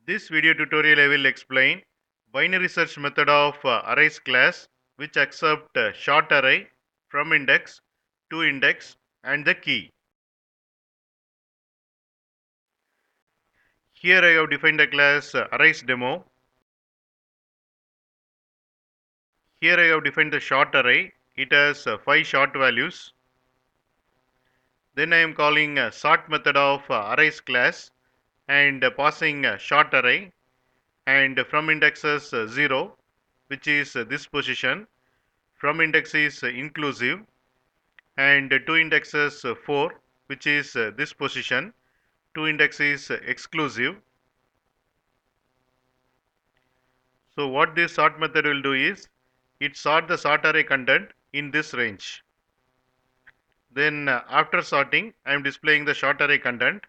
This video tutorial I will explain binary search method of arrays class which accept short array, from index, to index and the key. Here I have defined a class arrays demo. Here I have defined the short array. It has 5 short values. Then I am calling sort method of arrays class and passing short array and from indexes 0, which is this position. From index is inclusive and to indexes 4, which is this position. To index is exclusive. So what this sort method will do is it sort the sort array content in this range. Then after sorting I am displaying the short array content.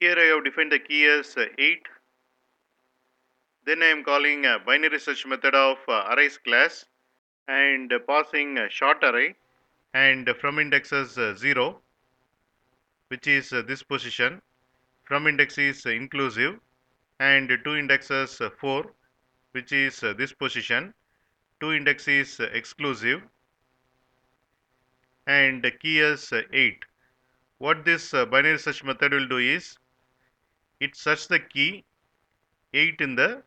Here I have defined the key as 8. Then I am calling a binary search method of arrays class and passing short array and from indexes 0, which is this position. From index is inclusive and to indexes 4, which is this position. To index is exclusive and key is 8. What this binary search method will do is it search the key 8 in the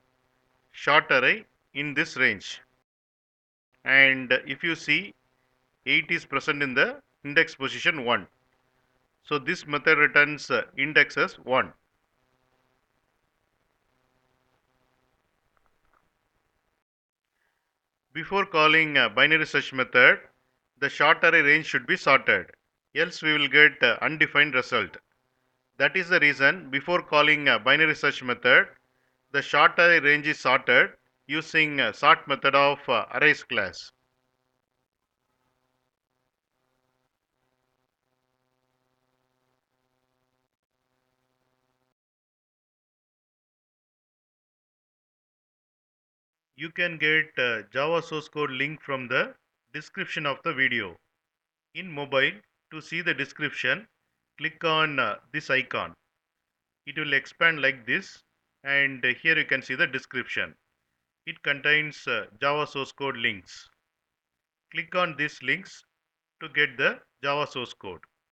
short array in this range, and if you see 8 is present in the index position 1. So this method returns index as 1. Before calling binary search method, the short array range should be sorted, else we will get undefined result. That is the reason before calling binary search method, the short array range is sorted using sort method of arrays class. You can get Java source code link from the description of the video. In mobile, to see the description, click on this icon. It will expand like this, and here you can see the description. It contains Java source code links. Click on these links to get the Java source code.